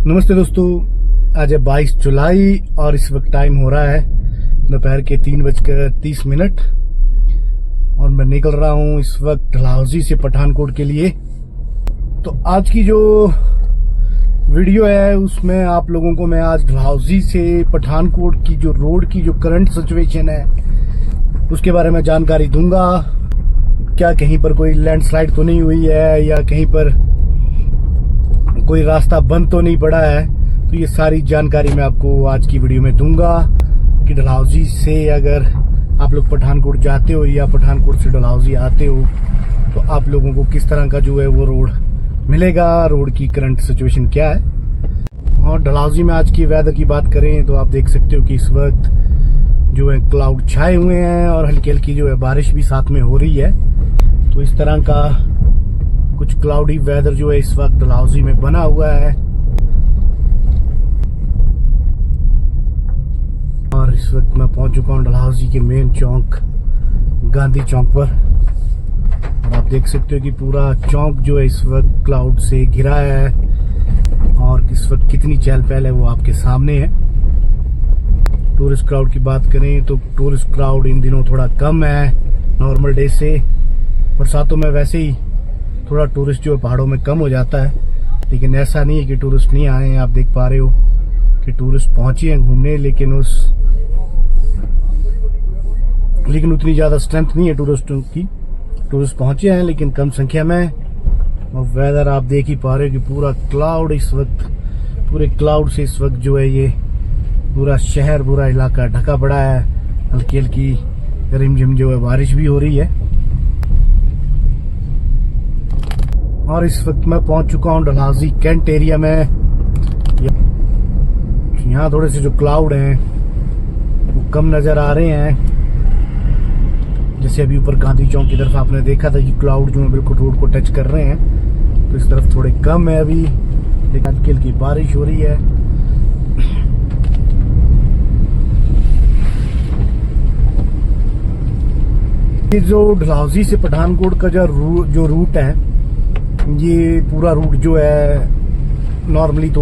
नमस्ते दोस्तों, आज है 22 जुलाई और इस वक्त टाइम हो रहा है दोपहर के 3:30 और मैं निकल रहा हूं इस वक्त डलहौजी से पठानकोट के लिए। तो आज की जो वीडियो है उसमें आप लोगों को मैं आज डलहौजी से पठानकोट की जो रोड की जो करंट सिचुएशन है उसके बारे में जानकारी दूंगा। क्या कहीं पर कोई लैंडस्लाइड तो नहीं हुई है या कहीं पर कोई रास्ता बंद तो नहीं पड़ा है, तो ये सारी जानकारी मैं आपको आज की वीडियो में दूंगा कि डलहौजी से अगर आप लोग पठानकोट जाते हो या पठानकोट से डलहौजी आते हो तो आप लोगों को किस तरह का जो है वो रोड मिलेगा, रोड की करंट सिचुएशन क्या है। और डलहौजी में आज की वेदर की बात करें तो आप देख सकते हो कि इस वक्त जो है क्लाउड छाए हुए हैं और हल्की हल्की जो है बारिश भी साथ में हो रही है। तो इस तरह का कुछ क्लाउडी वेदर जो है इस वक्त डलहौजी में बना हुआ है। और इस वक्त मैं पहुंच चुका हूं डलहौजी के मेन चौक गांधी चौक पर और आप देख सकते हो कि पूरा चौक जो है इस वक्त क्लाउड से घिरा है और इस वक्त कितनी चहल पहल है वो आपके सामने है। टूरिस्ट क्राउड की बात करें तो टूरिस्ट क्राउड इन दिनों थोड़ा कम है नॉर्मल डे से। बरसातों में वैसे ही थोड़ा टूरिस्ट जो पहाड़ों में कम हो जाता है, लेकिन ऐसा नहीं है कि टूरिस्ट नहीं आए हैं। आप देख पा रहे हो कि टूरिस्ट पहुंचे हैं घूमने, लेकिन उतनी ज्यादा स्ट्रेंथ नहीं है टूरिस्टों की। टूरिस्ट पहुंचे हैं लेकिन कम संख्या में। और वेदर आप देख ही पा रहे हो कि पूरा क्लाउड इस वक्त, पूरे क्लाउड से इस वक्त जो है ये पूरा शहर, पूरा इलाका ढका पड़ा है। हल्की हल्की रिमझिम जो है बारिश भी हो रही है। और इस वक्त मैं पहुंच चुका हूं डलहौजी कैंट एरिया में। यहाँ थोड़े से जो क्लाउड हैं वो कम नजर आ रहे हैं। जैसे अभी ऊपर गांधी चौक की तरफ आपने देखा था कि क्लाउड जो है बिल्कुल रोड को टच कर रहे हैं, तो इस तरफ थोड़े कम है अभी, लेकिन हल्की हल्की बारिश हो रही है। ये जो डलहौजी से पठानकोट का जो रूट है, ये पूरा रूट जो है नॉर्मली तो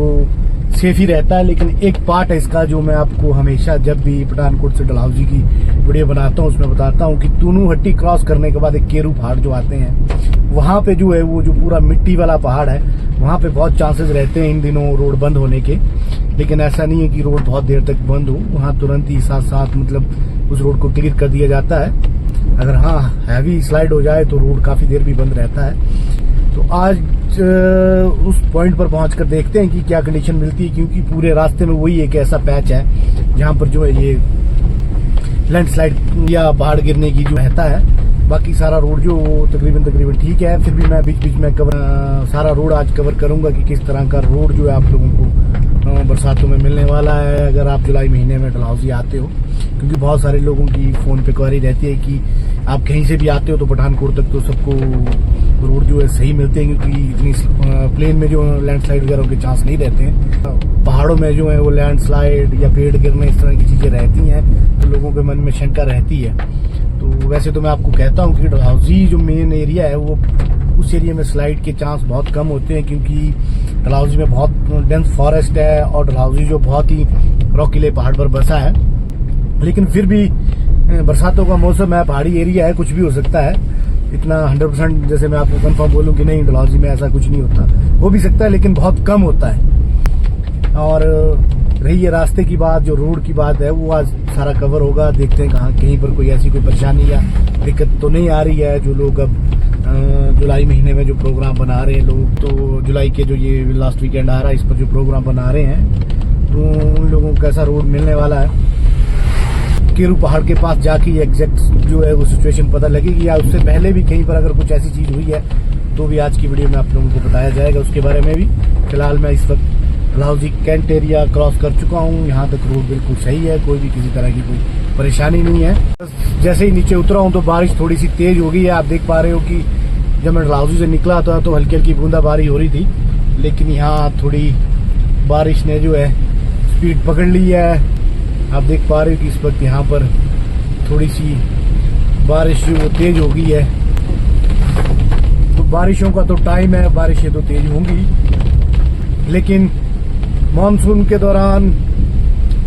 सेफ ही रहता है, लेकिन एक पार्ट है इसका जो मैं आपको हमेशा जब भी पठानकोट से डलहौजी की वीडियो बनाता हूँ उसमें बताता हूँ कि तूनू हट्टी क्रॉस करने के बाद एक केरू पहाड़ जो आते हैं, वहां पे जो है वो जो पूरा मिट्टी वाला पहाड़ है, वहां पे बहुत चांसेस रहते हैं इन दिनों रोड बंद होने के। लेकिन ऐसा नहीं है कि रोड बहुत देर तक बंद हो, वहां तुरंत ही साथ साथ मतलब उस रोड को क्लियर कर दिया जाता है। अगर हैवी स्लाइड हो जाए तो रोड काफी देर भी बंद रहता है। तो आज उस पॉइंट पर पहुंचकर देखते हैं कि क्या कंडीशन मिलती है, क्योंकि पूरे रास्ते में वही एक ऐसा पैच है जहां पर जो है ये लैंडस्लाइड या पहाड़ गिरने की जो रहता है। बाकी सारा रोड जो तकरीबन ठीक है। फिर भी मैं बीच बीच में सारा रोड आज कवर करूंगा कि किस तरह का रोड जो है आप लोगों को बरसातों में मिलने वाला है अगर आप जुलाई महीने में डलहौजी आते हो। क्योंकि बहुत सारे लोगों की फोन पे क्वेरी रहती है कि आप कहीं से भी आते हो तो पठानकोट तक तो सबको रोड जो है सही मिलते हैं, क्योंकि इतनी प्लेन में जो लैंडस्लाइड वगैरह के चांस नहीं रहते हैं। पहाड़ों में जो है वो लैंडस्लाइड या पेड़ गिरने इस तरह की चीजें रहती हैं, तो लोगों के मन में शंका रहती है। तो वैसे तो मैं आपको कहता हूँ कि डलहौजी जो मेन एरिया है वो उस एरिया में स्लाइड के चांस बहुत कम होते हैं, क्योंकि डलहौजी में बहुत डेंस फॉरेस्ट है और डलहौजी जो बहुत ही रॉकीले पहाड़ पर बसा है। लेकिन फिर भी बरसातों का मौसम है, पहाड़ी एरिया है, कुछ भी हो सकता है। इतना 100% जैसे मैं आपको कंफर्म बोलूं कि नहीं डलहौजी में ऐसा कुछ नहीं होता, हो भी सकता है लेकिन बहुत कम होता है। और रही ये रास्ते की बात, जो रोड की बात है, वो आज सारा कवर होगा। देखते हैं कहीं पर कोई ऐसी कोई परेशानी या दिक्कत तो नहीं आ रही है। जो लोग अब जुलाई महीने में जो प्रोग्राम बना रहे हैं लोग, तो जुलाई के जो ये लास्ट वीकेंड आ रहा है इस पर जो प्रोग्राम बना रहे हैं, तो उन लोगों को कैसा रोड मिलने वाला है। केरू पहाड़ के पास जाके एग्जैक्ट जो है वो सिचुएशन पता लगेगी, या उससे पहले भी कहीं पर अगर कुछ ऐसी चीज हुई है तो भी आज की वीडियो में आप लोगों को बताया जाएगा उसके बारे में भी। फिलहाल मैं इस वक्त डलहौजी कैंट एरिया क्रॉस कर चुका हूँ। यहाँ तक रोड बिल्कुल सही है, कोई भी किसी तरह की कोई परेशानी नहीं है। जैसे ही नीचे उतरा हूँ तो बारिश थोड़ी सी तेज हो गई है। आप देख पा रहे हो कि जब मैं डलहौजी से निकला था तो हल्की हल्की बूंदाबांदी हो रही थी, लेकिन यहाँ थोड़ी बारिश ने जो है स्पीड पकड़ ली है। आप देख पा रहे हो कि इस वक्त यहाँ पर थोड़ी सी बारिश जो तेज हो गई है। तो बारिशों का तो टाइम है, बारिशें तो तेज होंगी, लेकिन मानसून के दौरान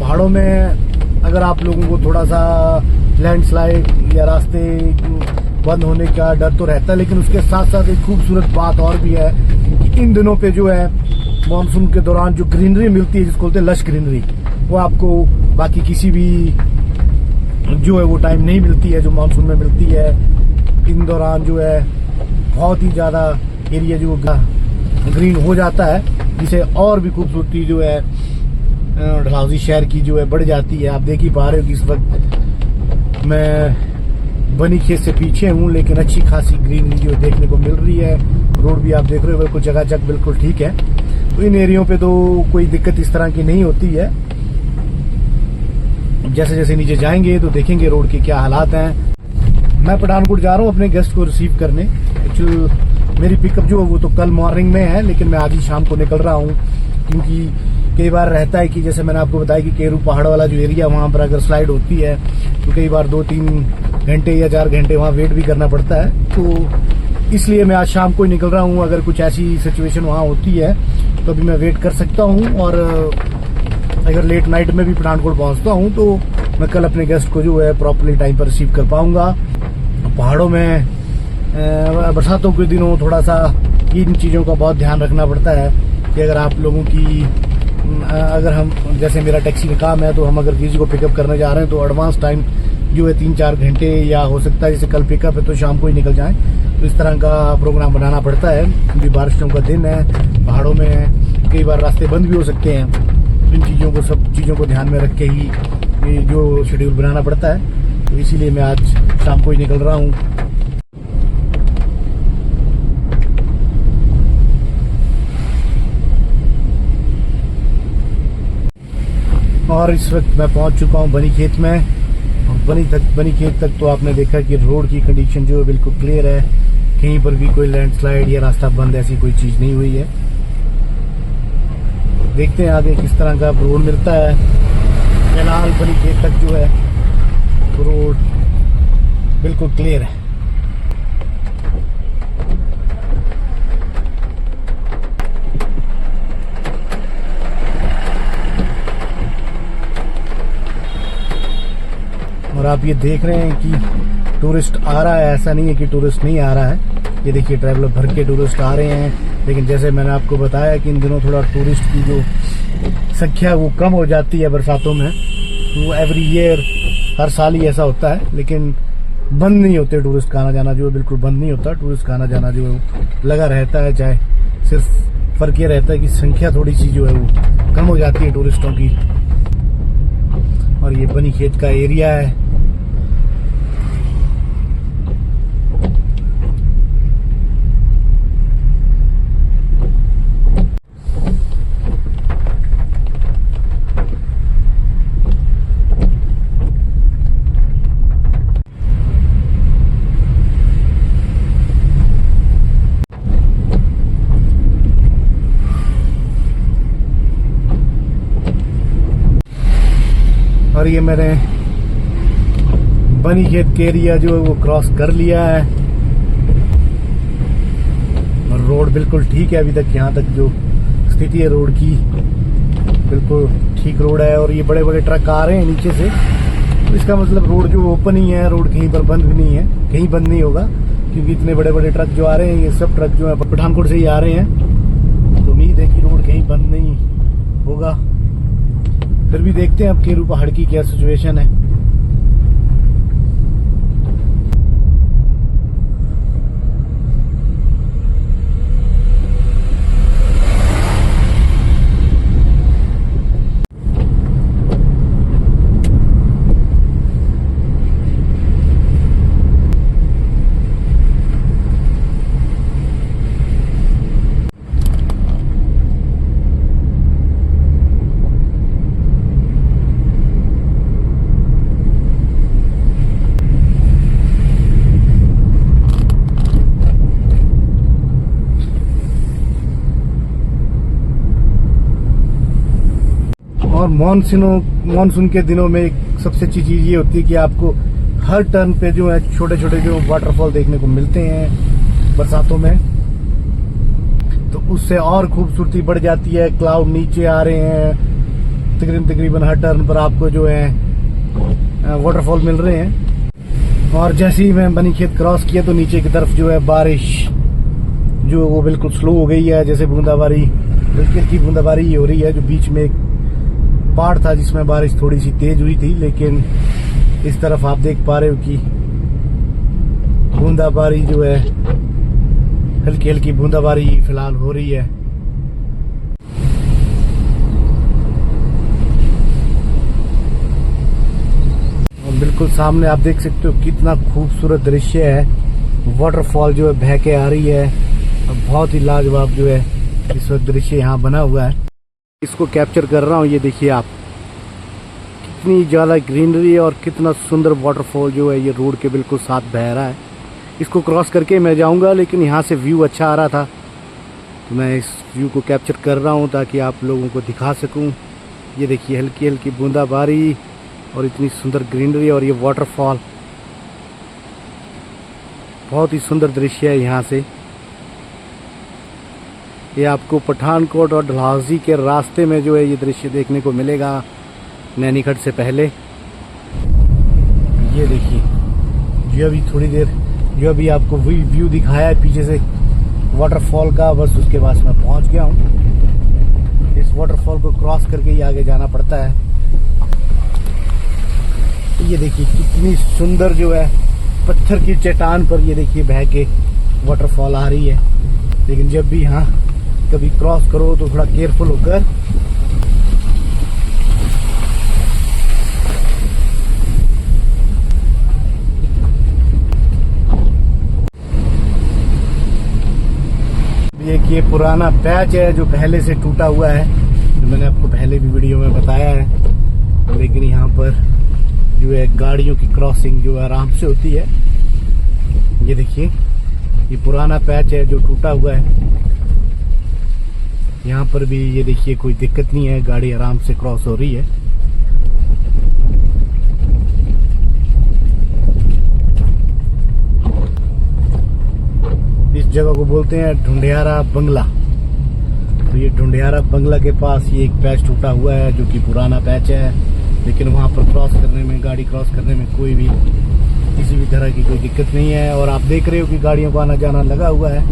पहाड़ों में अगर आप लोगों को थोड़ा सा लैंडस्लाइड या रास्ते बंद होने का डर तो रहता है, लेकिन उसके साथ साथ एक खूबसूरत बात और भी है कि इन दिनों पे जो है मानसून के दौरान जो ग्रीनरी मिलती है, जिसको बोलते हैं लश ग्रीनरी, वो आपको बाकी किसी भी जो है वो टाइम नहीं मिलती है जो मानसून में मिलती है। इन दौरान जो है बहुत ही ज्यादा एरिया जो ग्रीन हो जाता है, जिसे और भी खूबसूरती जो है डलहौजी शहर की जो है बढ़ जाती है। आप देख ही पा रहे हो कि इस वक्त मैं बनी खेत से पीछे हूँ, लेकिन अच्छी खासी ग्रीनरी जो देखने को मिल रही है। रोड भी आप देख रहे हो बिल्कुल चकाचक बिल्कुल ठीक है। तो इन एरियो पे तो कोई दिक्कत इस तरह की नहीं होती है। जैसे जैसे नीचे जाएंगे तो देखेंगे रोड के क्या हालात हैं। मैं पठानकोट जा रहा हूँ अपने गेस्ट को रिसीव करने। एक्चुअली मेरी पिकअप जो है वो तो कल मॉर्निंग में है, लेकिन मैं आज ही शाम को निकल रहा हूँ, क्योंकि कई बार रहता है कि जैसे मैंने आपको बताया कि केरू पहाड़ वाला जो एरिया वहाँ पर अगर स्लाइड होती है तो कई बार 2-3 घंटे या 4 घंटे वहाँ वेट भी करना पड़ता है। तो इसलिए मैं आज शाम को ही निकल रहा हूँ। अगर कुछ ऐसी सिचुएशन वहाँ होती है तो अभी मैं वेट कर सकता हूँ, और अगर लेट नाइट में भी पठानकोट पहुँचता हूँ तो मैं कल अपने गेस्ट को जो है प्रॉपरली टाइम पर रिसीव कर पाऊंगा। पहाड़ों में बरसातों के दिनों थोड़ा सा इन चीज़ों का बहुत ध्यान रखना पड़ता है कि अगर आप लोगों की अगर हम जैसे मेरा टैक्सी का काम है तो हम अगर किसी को पिकअप करने जा रहे हैं तो एडवांस टाइम जो है 3-4 घंटे, या हो सकता है जैसे कल पिकअप है तो शाम को ही निकल जाएं, तो इस तरह का प्रोग्राम बनाना पड़ता है। क्योंकि बारिशों का दिन है, पहाड़ों में कई बार रास्ते बंद भी हो सकते हैं। इन चीज़ों को सब चीज़ों को ध्यान में रख के ही ये जो शेड्यूल बनाना पड़ता है। तो इसीलिए मैं आज शाम को ही निकल रहा हूँ। और इस वक्त मैं पहुंच चुका हूं बनी खेत में। बनी खेत तक तो आपने देखा कि रोड की कंडीशन जो है बिल्कुल क्लियर है, कहीं पर भी कोई लैंडस्लाइड या रास्ता बंद ऐसी कोई चीज नहीं हुई है। देखते हैं आगे किस तरह का रोड मिलता है। फिलहाल बनी खेत तक जो है रोड बिल्कुल क्लियर है। और आप ये देख रहे हैं कि टूरिस्ट आ रहा है, ऐसा नहीं है कि टूरिस्ट नहीं आ रहा है। ये देखिए ट्रैवलर भर के टूरिस्ट आ रहे हैं, लेकिन जैसे मैंने आपको बताया कि इन दिनों थोड़ा टूरिस्ट की जो संख्या वो कम हो जाती है बरसातों में। वो एवरी ईयर हर साल ही ऐसा होता है, लेकिन बंद नहीं होते टूरिस्ट का आना जाना जो है, बिल्कुल बंद नहीं होता। टूरिस्ट का आना जाना जो है लगा रहता है, चाहे सिर्फ फर्क ये रहता है कि संख्या थोड़ी सी जो है वो कम हो जाती है टूरिस्टों की। और ये बनी खेत का एरिया है। और ये मैंने बनी खेत के एरिया जो है वो क्रॉस कर लिया है, और रोड बिल्कुल ठीक है। अभी तक यहाँ तक जो स्थिति है रोड की बिल्कुल ठीक रोड है। और ये बड़े बड़े ट्रक आ रहे हैं नीचे से, तो इसका मतलब रोड जो ओपन ही है, रोड कहीं पर बंद भी नहीं है, कहीं बंद नहीं होगा, क्योंकि इतने बड़े बड़े ट्रक जो आ रहे हैं ये सब ट्रक जो है पठानकोट से ही आ रहे हैं। तो उम्मीद है कि रोड कहीं बंद नहीं होगा। फिर भी देखते हैं अब केरू पहाड़ की क्या सिचुएशन है। और मानसून के दिनों में एक सबसे अच्छी चीज ये होती है कि आपको हर टर्न पे जो है छोटे छोटे जो वाटरफॉल देखने को मिलते हैं बरसातों में। तो उससे और खूबसूरती बढ़ जाती है। क्लाउड नीचे आ रहे हैं, तकरीबन हर टर्न पर आपको जो है वाटरफॉल मिल रहे हैं। और जैसे ही मैं बनी खेत क्रॉस किया तो नीचे की तरफ जो है बारिश जो वो बिल्कुल स्लो हो गई है, जैसे बूंदाबारी हल्की हल्की बूंदाबारी हो रही है। जो बीच में एक पार्ट था जिसमें बारिश थोड़ी सी तेज हुई थी, लेकिन इस तरफ आप देख पा रहे हो कि बूंदाबारी जो है हल्की हल्की बूंदाबारी फिलहाल हो रही है। और बिल्कुल सामने आप देख सकते हो कितना खूबसूरत दृश्य है। वाटरफॉल जो है बह के आ रही है और बहुत ही लाजवाब जो है इस वक्त दृश्य यहाँ बना हुआ है। इसको कैप्चर कर रहा हूँ। ये देखिए आप, कितनी ज्यादा ग्रीनरी और कितना सुंदर वाटरफॉल जो है ये रोड के बिल्कुल साथ बह रहा है। इसको क्रॉस करके मैं जाऊंगा, लेकिन यहाँ से व्यू अच्छा आ रहा था तो मैं इस व्यू को कैप्चर कर रहा हूँ ताकि आप लोगों को दिखा सकूँ। ये देखिए हल्की हल्की बूंदाबारी और इतनी सुंदर ग्रीनरी और ये वाटरफॉल, बहुत ही सुंदर दृश्य है। यहाँ से ये आपको पठानकोट और डलहौजी के रास्ते में जो है ये दृश्य देखने को मिलेगा, नैनीखट से पहले। ये देखिए जो अभी थोड़ी देर जो अभी आपको व्यू दिखाया है पीछे से वाटरफॉल का, बस उसके पास मैं पहुंच गया हूं। इस वाटरफॉल को क्रॉस करके ही आगे जाना पड़ता है। ये देखिए कितनी सुंदर जो है पत्थर की चट्टान पर ये देखिए बह के वाटरफॉल आ रही है। लेकिन जब भी यहाँ कभी क्रॉस करो तो थोड़ा केयरफुल होकर ये पुराना पैच है जो पहले से टूटा हुआ है, जो मैंने आपको पहले भी वीडियो में बताया है। लेकिन यहाँ पर जो है गाड़ियों की क्रॉसिंग जो आराम से होती है। ये देखिए ये पुराना पैच है जो टूटा हुआ है। यहाँ पर भी ये देखिए कोई दिक्कत नहीं है, गाड़ी आराम से क्रॉस हो रही है। इस जगह को बोलते हैं ढूंढियारा बंगला। तो ये ढूंढियारा बंगला के पास ये एक पैच टूटा हुआ है जो कि पुराना पैच है, लेकिन वहां पर क्रॉस करने में, गाड़ी क्रॉस करने में कोई भी किसी भी तरह की कोई दिक्कत नहीं है। और आप देख रहे हो कि गाड़ियों का आना जाना लगा हुआ है,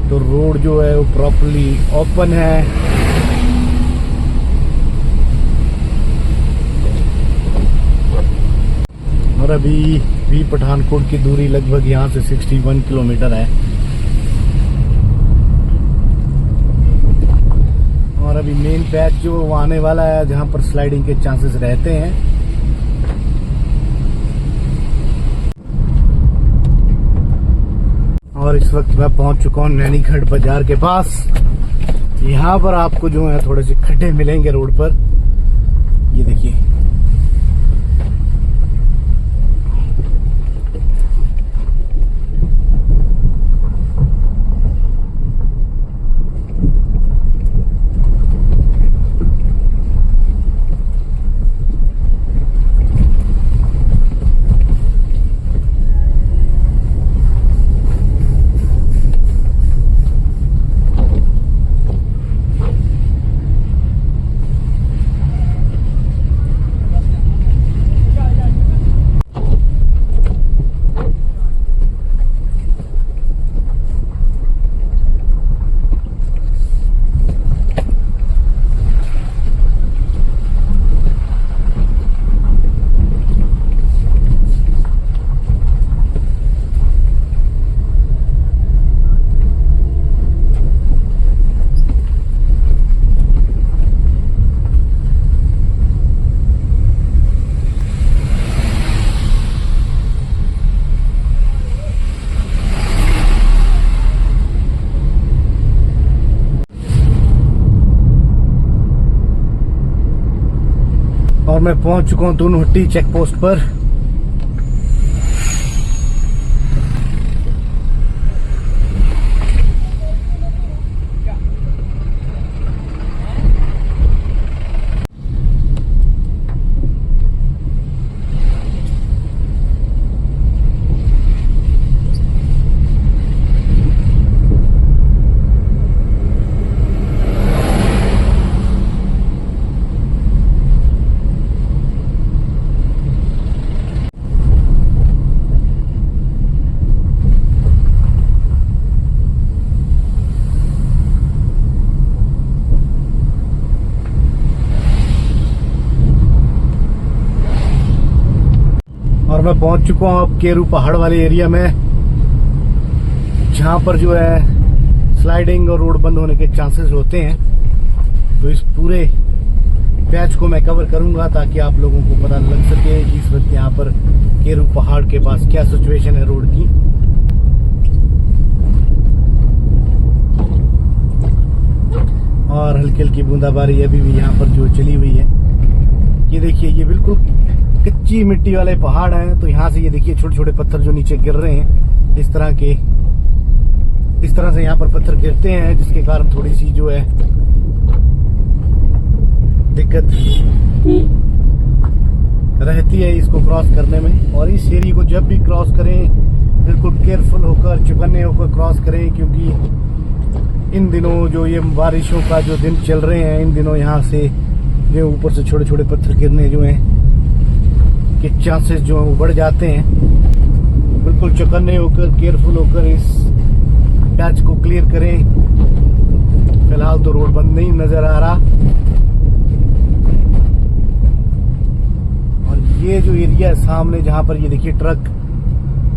तो रोड जो है वो प्रॉपर्ली ओपन है। और अभी भी पठानकोट की दूरी लगभग यहाँ से 61 किलोमीटर है। और अभी मेन पैच जो वो आने वाला है जहाँ पर स्लाइडिंग के चांसेस रहते हैं। और इस वक्त मैं पहुंच चुका हूँ नैनीखट बाजार के पास। यहाँ पर आपको जो है थोड़े से खड्डे मिलेंगे रोड पर। ये देखिए और मैं पहुंच चुका हूं दूनहट्टी चेक पोस्ट पर। मैं पहुंच चुका हूं अब केरू पहाड़ वाले एरिया में, जहां पर जो है स्लाइडिंग और रोड बंद होने के चांसेस होते हैं। तो इस पूरे पैच को मैं कवर करूंगा ताकि आप लोगों को पता लग सके कि इस वक्त यहाँ पर केरू पहाड़ के पास क्या सिचुएशन है रोड की। और हल्की हल्की बूंदाबांदी अभी भी यहाँ पर जो चली हुई है। ये देखिए, ये बिल्कुल कच्ची मिट्टी वाले पहाड़ हैं। तो यहाँ से ये देखिए छोटे छोटे पत्थर जो नीचे गिर रहे हैं, इस तरह से यहाँ पर पत्थर गिरते हैं, जिसके कारण थोड़ी सी जो है दिक्कत रहती है इसको क्रॉस करने में। और इस एरिया को जब भी क्रॉस करें बिल्कुल केयरफुल होकर, चौकन्ने होकर क्रॉस करें, क्योंकि इन दिनों जो ये बारिशों का जो दिन चल रहे हैं, इन दिनों यहाँ से जो ऊपर से छोटे छोटे पत्थर गिरने जो हैं के चांसेस जो है वो बढ़ जाते हैं। बिल्कुल चौकन्ने होकर, केयरफुल होकर इस पैच को क्लियर करें। फिलहाल तो रोड बंद नहीं नजर आ रहा। और ये जो एरिया है सामने, जहां पर ये देखिए ट्रक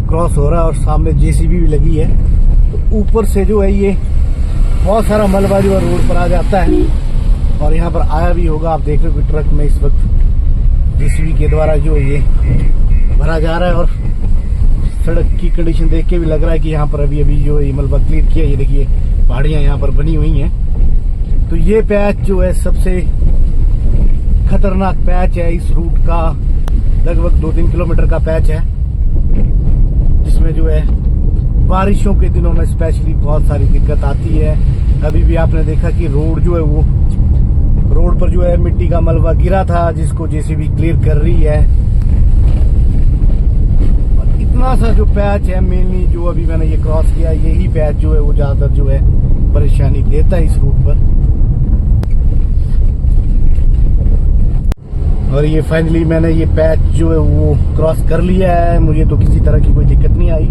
क्रॉस हो रहा है और सामने जेसीबी भी लगी है, तो ऊपर से जो है ये बहुत सारा मलबा जो है रोड पर आ जाता है। और यहाँ पर आया भी होगा, आप देख रहे हो कि ट्रक में इस वक्त जेसीबी के द्वारा जो ये भरा जा रहा है। और सड़क की कंडीशन देख के भी लग रहा है कि यहाँ पर अभी जो ये मलबा क्लियर किया। ये देखिए पहाड़ियां यहाँ पर बनी हुई हैं। तो ये पैच जो है सबसे खतरनाक पैच है इस रूट का। लगभग 2-3 किलोमीटर का पैच है, जिसमें जो है बारिशों के दिनों में स्पेशली बहुत सारी दिक्कत आती है। अभी भी आपने देखा कि रोड जो है वो रोड पर जो है मिट्टी का मलबा गिरा था, जिसको जेसीबी क्लियर कर रही है। और इतना सा जो पैच है, मेनली जो अभी मैंने ये क्रॉस किया, यही पैच जो है वो ज्यादातर जो है परेशानी देता है इस रूट पर। और ये फाइनली मैंने ये पैच जो है वो क्रॉस कर लिया है। मुझे तो किसी तरह की कोई दिक्कत नहीं आई।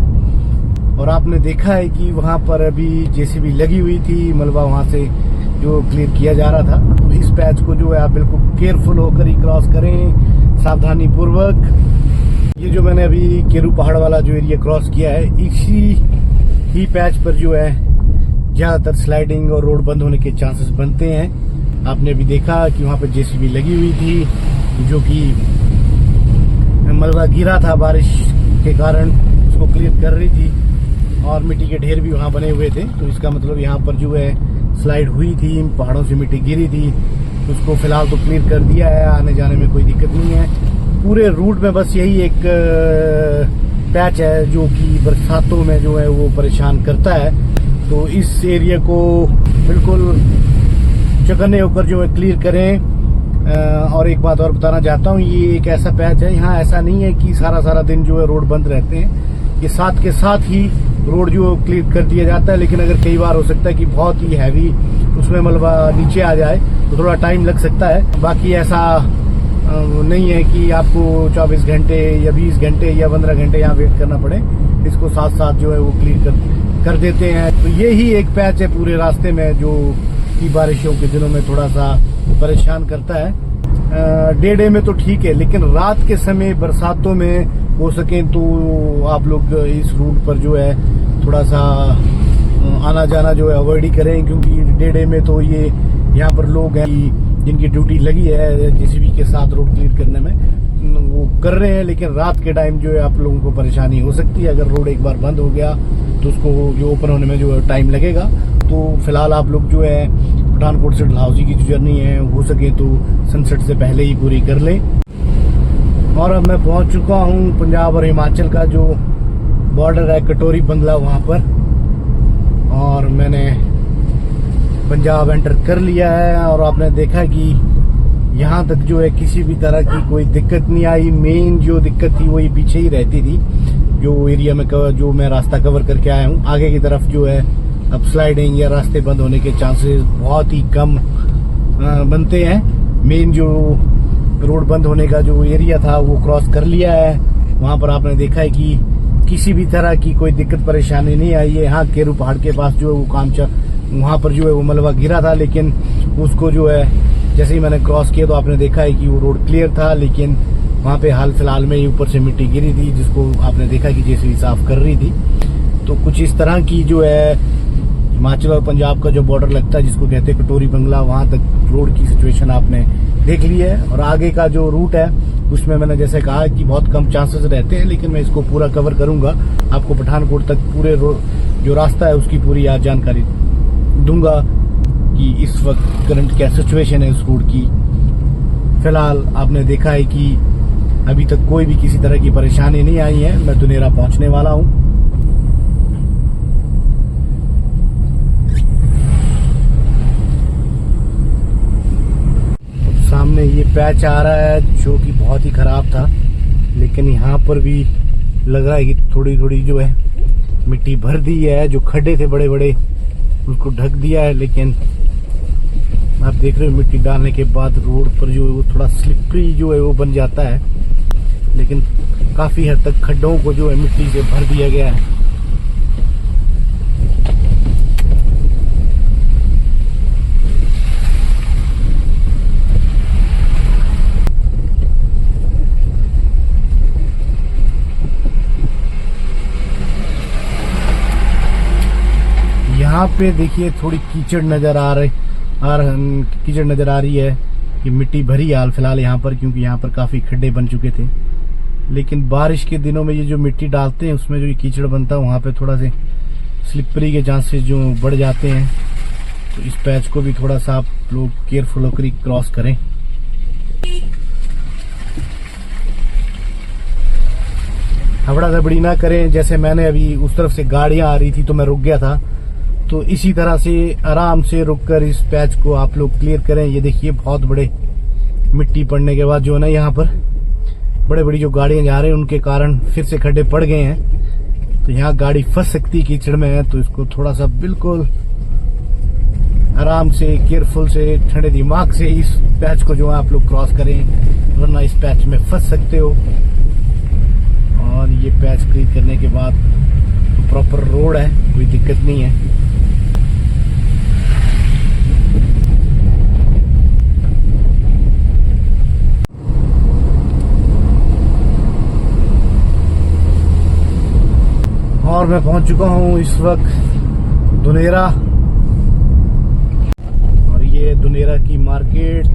और आपने देखा है कि वहां पर अभी जेसीबी लगी हुई थी, मलबा वहां से जो क्लियर किया जा रहा था। तो इस पैच को जो है आप बिल्कुल केयरफुल होकर ही क्रॉस करें, सावधानी पूर्वक। ये जो मैंने अभी केरू पहाड़ वाला जो एरिया क्रॉस किया है, इसी ही पैच पर जो है ज्यादातर स्लाइडिंग और रोड बंद होने के चांसेस बनते हैं। आपने अभी देखा कि वहां पर जेसीबी लगी हुई थी, जो कि मलबा गिरा था बारिश के कारण, उसको क्लियर कर रही थी। और मिट्टी के ढेर भी वहां बने हुए थे। तो इसका मतलब यहाँ पर जो है स्लाइड हुई थी, पहाड़ों से मिट्टी गिरी थी। उसको फिलहाल तो क्लियर कर दिया है, आने जाने में कोई दिक्कत नहीं है। पूरे रूट में बस यही एक पैच है जो कि बरसातों में जो है वो परेशान करता है। तो इस एरिया को बिल्कुल चौकन्ने होकर जो है क्लियर करें। और एक बात और बताना चाहता हूँ, ये एक ऐसा पैच है, यहाँ ऐसा नहीं है कि सारा दिन जो है रोड बंद रहते हैं। ये साथ के साथ ही रोड जो नहीं कर दिया जाता है। लेकिन अगर कई बार हो सकता है कि बहुत ही हैवी उसमें मलबा नीचे आ जाए तो थोड़ा टाइम लग सकता है। बाकी ऐसा नहीं है कि आपको 24 घंटे या 20 घंटे या 15 घंटे यहाँ वेट करना पड़े। इसको साथ साथ जो है वो क्लियर कर देते हैं। तो ये ही एक पैच है पूरे रास्ते में जो कि बारिशों के दिनों में थोड़ा सा परेशान करता है। डे में तो ठीक है, लेकिन रात के समय बरसातों में हो सके तो आप लोग इस रूट पर जो है थोड़ा सा आना जाना जो है अवॉइड ही करें। क्योंकि डे में तो ये यहाँ पर लोग हैं जिनकी ड्यूटी लगी है जेसीबी के साथ रोड क्लियर करने में, वो कर रहे हैं। लेकिन रात के टाइम जो है आप लोगों को परेशानी हो सकती है। अगर रोड एक बार बंद हो गया तो उसको जो ओपन होने में जो है टाइम लगेगा। तो फिलहाल आप लोग जो है पठानकोट से डलहौजी की जो जर्नी है हो सके तो सनसेट से पहले ही पूरी कर लें। और अब मैं पहुंच चुका हूं पंजाब और हिमाचल का जो बॉर्डर है, कटोरी बंगला वहां पर। और मैंने पंजाब एंटर कर लिया है। और आपने देखा कि यहाँ तक जो है किसी भी तरह की कोई दिक्कत नहीं आई। मेन जो दिक्कत थी वही पीछे ही रहती थी, जो एरिया में जो मैं रास्ता कवर करके आया हूँ। आगे की तरफ जो है अब स्लाइडिंग या रास्ते बंद होने के चांसेस बहुत ही कम बनते हैं। मेन जो रोड बंद होने का जो एरिया था वो क्रॉस कर लिया है। वहां पर आपने देखा है कि किसी भी तरह की कोई दिक्कत परेशानी नहीं आई है। यहाँ केरू पहाड़ के पास जो है वो काम वहां पर जो है वो मलबा गिरा था, लेकिन उसको जो है जैसे ही मैंने क्रॉस किया तो आपने देखा है कि वो रोड क्लियर था। लेकिन वहाँ पे हाल फिलहाल में ही ऊपर से मिट्टी गिरी थी, जिसको आपने देखा कि जेसीबी साफ कर रही थी। तो कुछ इस तरह की जो है हिमाचल और पंजाब का जो बॉर्डर लगता है, जिसको कहते हैं कटोरी बंगला, वहां तक रोड की सिचुएशन आपने देख ली है। और आगे का जो रूट है उसमें मैंने जैसे कहा कि बहुत कम चांसेस रहते हैं, लेकिन मैं इसको पूरा कवर करूंगा, आपको पठानकोट तक पूरे जो रास्ता है उसकी पूरी आज जानकारी दूंगा कि इस वक्त करंट क्या सिचुएशन है इस रोड की। फिलहाल आपने देखा है कि अभी तक कोई भी किसी तरह की परेशानी नहीं आई है। मैं दुनेरा पहुंचने वाला हूं। सामने ये पैच आ रहा है जो कि बहुत ही खराब था, लेकिन यहाँ पर भी लग रहा है कि थोड़ी थोड़ी जो है मिट्टी भर दी है। जो खड्डे थे बड़े बड़े उसको ढक दिया है, लेकिन आप देख रहे हो मिट्टी डालने के बाद रोड पर जो है वो थोड़ा स्लिपरी जो है वो बन जाता है, लेकिन काफी हद तक खड्डों को जो है मिट्टी से भर दिया गया है। यहाँ पे देखिए थोड़ी कीचड़ नजर आ रही है कि मिट्टी भरी हाल फिलहाल यहाँ पर, क्योंकि यहाँ पर काफी खड्डे बन चुके थे। लेकिन बारिश के दिनों में ये जो मिट्टी डालते हैं उसमें जो कीचड़ बनता है वहाँ पे थोड़ा से स्लिपरी के चांसेस जो बढ़ जाते हैं। तो इस पैच को भी थोड़ा सा आप लोग केयरफुल होकर क्रॉस करें। हबड़ा दबड़ी ना करें। जैसे मैंने अभी उस तरफ से गाड़ियां आ रही थी तो मैं रुक गया था, तो इसी तरह से आराम से रुककर इस पैच को आप लोग क्लियर करें। ये देखिए बहुत बड़े मिट्टी पड़ने के बाद जो है ना यहाँ पर बड़े बड़ी जो गाड़ियां जा रही हैं उनके कारण फिर से खड्डे पड़ गए हैं। तो यहाँ गाड़ी फंस सकती है कीचड़ में है, तो इसको थोड़ा सा बिल्कुल आराम से केयरफुल से ठंडे दिमाग से इस पैच को जो है आप लोग क्रॉस करें, वरना इस पैच में फंस सकते हो। और ये पैच क्लियर करने के बाद प्रॉपर रोड है, कोई दिक्कत नहीं है। और मैं पहुंच चुका हूं इस वक्त दुनेरा, और ये दुनेरा की मार्केट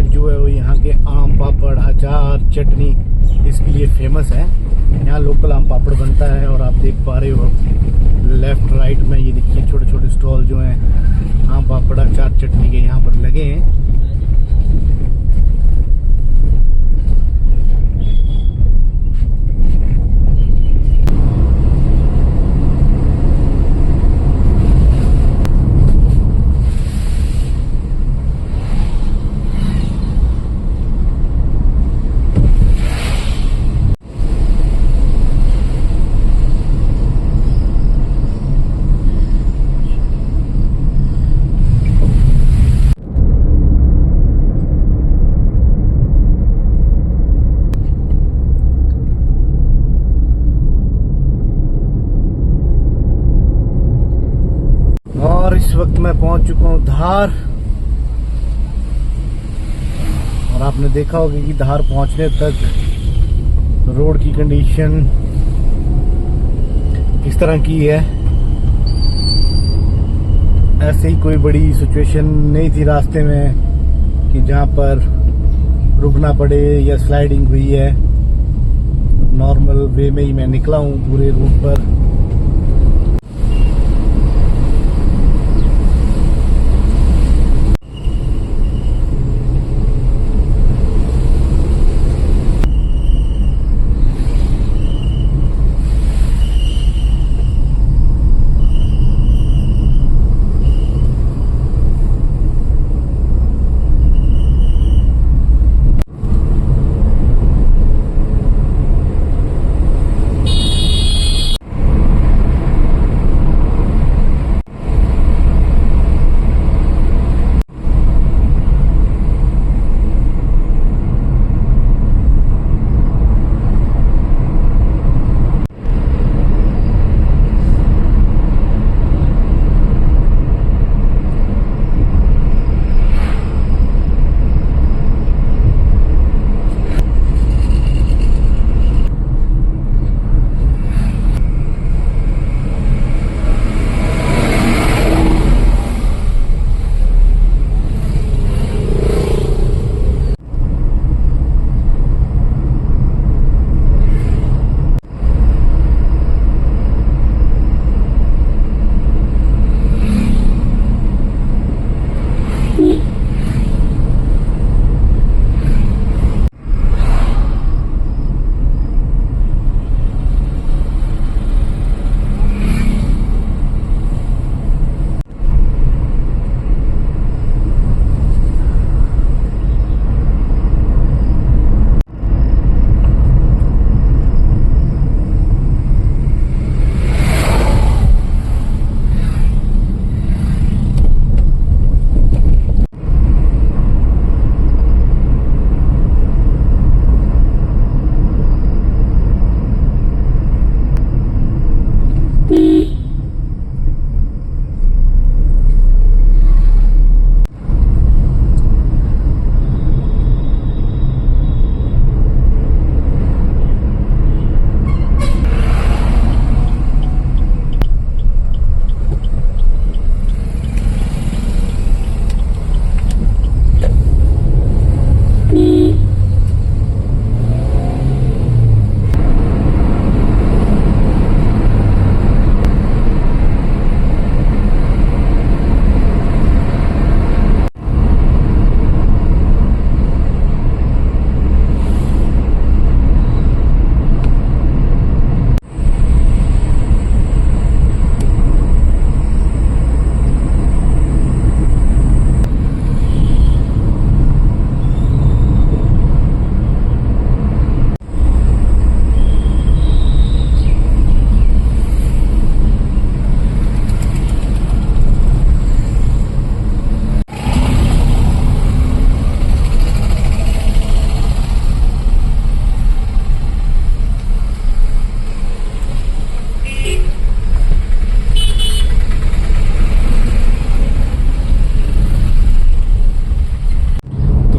जो है वो यहाँ के आम पापड़, अचार, चटनी इसके लिए फेमस है। यहाँ लोकल आम पापड़ बनता है, और आप देख पा रहे हो लेफ्ट राइट में ये देखिए छोटे छोटे स्टॉल जो हैं आम पापड़, अचार, चटनी के यहाँ पर लगे हैं। और इस वक्त मैं पहुंच चुका हूं धार, और आपने देखा होगा कि धार पहुंचने तक रोड की कंडीशन इस तरह की है। ऐसे ही कोई बड़ी सिचुएशन नहीं थी रास्ते में कि जहां पर रुकना पड़े या स्लाइडिंग हुई है। नॉर्मल वे में ही मैं निकला हूं पूरे रूट पर।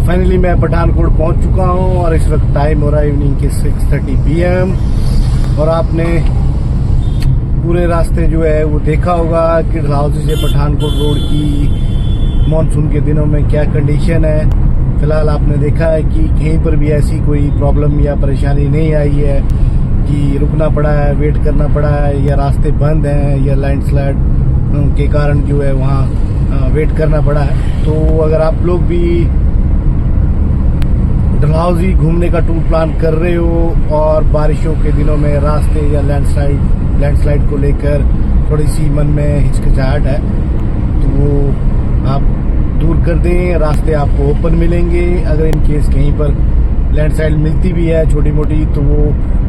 फाइनली मैं पठानकोट पहुंच चुका हूं और इस वक्त टाइम हो रहा है इवनिंग के 6:30 PM। और आपने पूरे रास्ते जो है वो देखा होगा कि डलहौजी से पठानकोट रोड की मानसून के दिनों में क्या कंडीशन है। फिलहाल आपने देखा है कि कहीं पर भी ऐसी कोई प्रॉब्लम या परेशानी नहीं आई है कि रुकना पड़ा है, वेट करना पड़ा है, या रास्ते बंद हैं, या लैंडस्लाइड के कारण जो है वहाँ वेट करना पड़ा है। तो अगर आप लोग भी डलहौजी घूमने का टूर प्लान कर रहे हो और बारिशों के दिनों में रास्ते या लैंडस्लाइड को लेकर थोड़ी सी मन में हिचकिचाहट है तो वो आप दूर कर दें। रास्ते आपको ओपन मिलेंगे। अगर इन केस कहीं पर लैंडस्लाइड मिलती भी है छोटी मोटी तो वो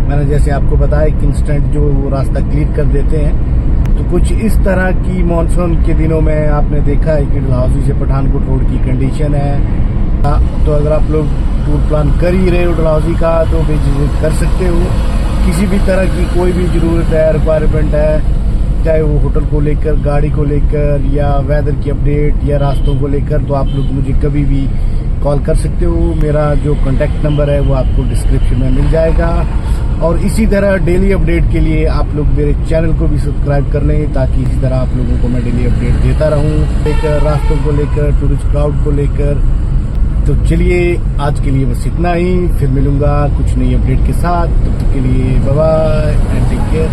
मैंने जैसे आपको बताया कि इंस्टेंट जो वो रास्ता क्लियर कर देते हैं। तो कुछ इस तरह की मानसून के दिनों में आपने देखा है कि डलहौजी से पठानकोट रोड की कंडीशन है। तो अगर आप लोग टूर प्लान कर ही रहे हो डलहौजी का तो बेझिझक कर सकते हो। किसी भी तरह की कोई भी ज़रूरत है, रिक्वायरमेंट है, चाहे वो होटल को लेकर, गाड़ी को लेकर, या वेदर की अपडेट या रास्तों को लेकर, तो आप लोग मुझे कभी भी कॉल कर सकते हो। मेरा जो कॉन्टैक्ट नंबर है वो आपको डिस्क्रिप्शन में मिल जाएगा। और इसी तरह डेली अपडेट के लिए आप लोग मेरे चैनल को भी सब्सक्राइब कर लें ताकि इसी तरह आप लोगों को मैं डेली अपडेट देता रहूं, लेकर रास्तों को लेकर, टूरिस्ट क्राउड को लेकर। तो चलिए आज के लिए बस इतना ही, फिर मिलूंगा कुछ नई अपडेट के साथ। तब तक के लिए bye bye and take care.